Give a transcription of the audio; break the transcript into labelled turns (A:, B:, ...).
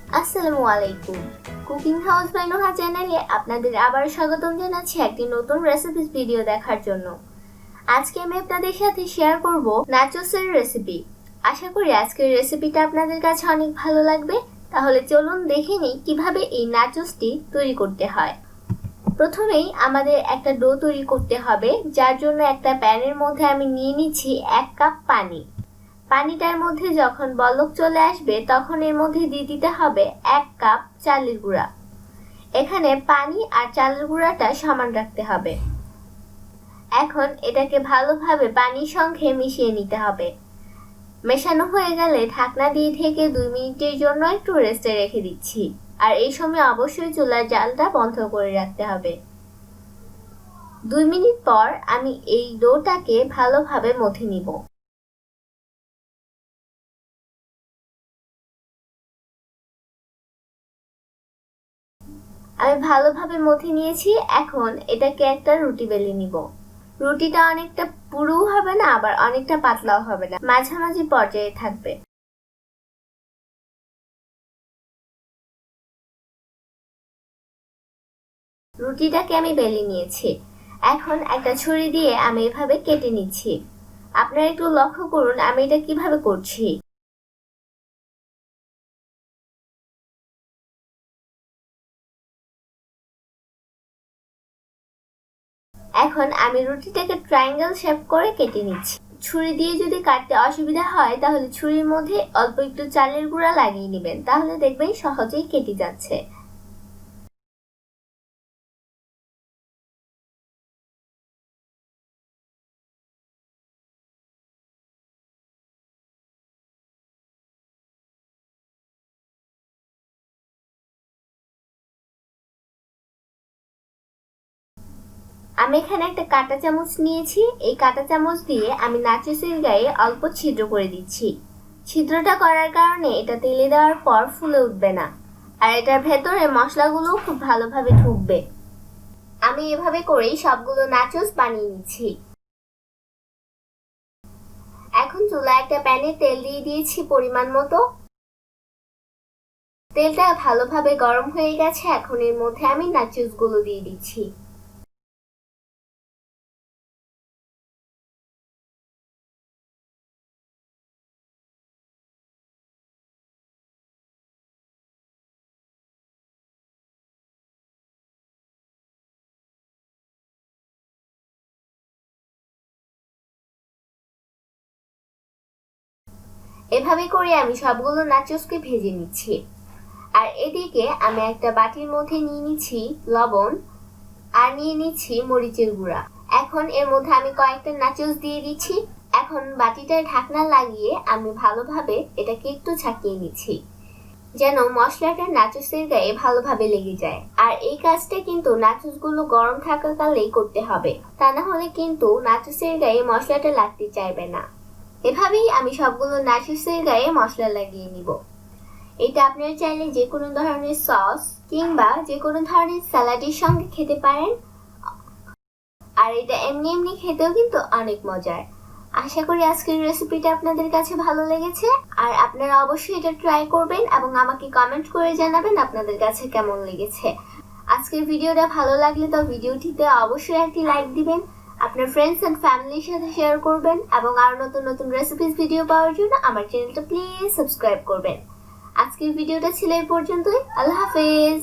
A: আসসালামু আলাইকুম। Cooking house by Noha চ্যানেলে আপনাদের আবার স্বাগতম জানাচ্ছি একটি নতুন রেসিপিস ভিডিও দেখার জন্য। আজকে আমি আপনাদের সাথে শেয়ার করব নাচোসের রেসিপি। আশা করি আজকের রেসিপিটা আপনাদের কাছে অনেক ভালো লাগবে। তাহলে চলুন দেখে নিই কিভাবে এই নাচোসটি তৈরি করতে হয়। প্রথমেই আমাদের একটা ডো তৈরি করতে হবে, যার জন্য একটা প্যানের মধ্যে আমি নিয়ে নিচ্ছি 1 কাপ পানি। পানিটার মধ্যে যখন বলক চলে আসবে তখন এর মধ্যে দিয়ে দিতে হবে 1 কাপ চালের গুঁড়া। এখানে পানি আর চালের গুঁড়াটা সমান রাখতে হবে। এখন এটাকে ভালোভাবে পানির সঙ্গে মিশিয়ে নিতে হবে। মেশানো হয়ে গেলে ঢাকনা দিয়ে ঢেকে 2 মিনিটের জন্য একটু রেস্টে রেখে দিচ্ছি। আর এই সময় অবশ্যই চুলার জালটা বন্ধ করে রাখতে হবে। 2 মিনিট পর আমি এই ডোটাকে ভালোভাবে মথে নিব। আমি ভালোভাবে মথে নিয়েছি। এখন এটাকে একটা রুটি বেলে নিব। রুটিটা অনেকটা পুরুও হবে না, আবার অনেকটা পাতলাও হবে না, মাঝামাঝি পর্যায়ে থাকবে। রুটিটাকে আমি বেলে নিয়েছি। এখন একটা ছুরি দিয়ে আমি এভাবে কেটে নিচ্ছি। আপনারা একটু লক্ষ্য করুন আমি এটা কিভাবে করছি। এখন আমি রুটিটাকে ট্রায়াঙ্গেল শেপ করে কেটে নিচ্ছি। ছুরি দিয়ে যদি কাটতে অসুবিধা হয় তাহলে ছুরির মধ্যে অল্প একটু চালের গুঁড়া লাগিয়ে নেবেন, তাহলে দেখবেন সহজেই কেটে যাচ্ছে। আমি এখানে একটা কাঁটা চামচ নিয়েছি। এই কাঁটা চামচ দিয়ে আমি নাচোসের গায়ে অল্প ছিদ্র করে দিচ্ছি। ছিদ্রটা করার কারণে এটা তেলে দেওয়ার পর ফুলে উঠবে না, আর এটার ভেতরে মশলাগুলো খুব ভালোভাবে ঢুকবে। আমি এভাবে করেই সবগুলো নাচোস বানিয়ে নিচ্ছি। এখন চুলায় একটা প্যানে তেল দিয়ে দিয়েছি পরিমাণ মতো। তেলটা ভালোভাবে গরম হয়ে গেছে। এখন এর মধ্যে আমি নাচোসগুলো দিয়ে দিচ্ছি। এভাবে করে আমি সবগুলো নাচোসকে ভেজে নিচ্ছি। আর এদিকে আমি একটা বাটির মধ্যে নিয়ে নিচ্ছি লবণ আর নিয়ে নিচ্ছি মরিচের গুঁড়া। এখন এর মধ্যে আমি কয়েকটা নাচোস দিয়ে দিচ্ছি। এখন বাটিটায় ঢাকনা লাগিয়ে আমি ভালোভাবে এটাকে একটু ছাকিয়ে নিচ্ছি, যেন মশলাটা নাচোসের গায়ে ভালোভাবে লেগে যায়। আর এই কাজটা কিন্তু নাচোসগুলো গরম থাকাকালেই করতে হবে, তা না হলে কিন্তু নাচোসের গায়ে মশলাটা লাগতে চাইবে না। এভাবেই আমি সবগুলো নাচোসের গায়ে মশলা লাগিয়ে নিব। এটা আপনারা চাইলে যে কোনো ধরনের সস কিংবা যে কোনো ধরনের স্যালাডের সঙ্গে খেতে পারেন। আর এটা এমনি এমনি খেতেও কিন্তু অনেক মজার। আশা করি আজকের রেসিপিটা আপনাদের কাছে ভালো লেগেছে। আর আপনারা অবশ্যই এটা ট্রাই করবেন এবং আমাকে কমেন্ট করে জানাবেন আপনাদের কাছে কেমন লেগেছে। আজকের ভিডিওটা ভালো লাগলে তো ভিডিওটিতে অবশ্যই একটি লাইক দিবেন, আপনার ফ্রেন্ডস এন্ড ফ্যামিলির সাথে শেয়ার করবেন এবং আরো নতুন নতুন রেসিপিস ভিডিও পাওয়ার জন্য আমার চ্যানেলটা প্লিজ সাবস্ক্রাইব করবেন। আজকের ভিডিওটা ছিল এই পর্যন্তই। আল্লাহ হাফেজ।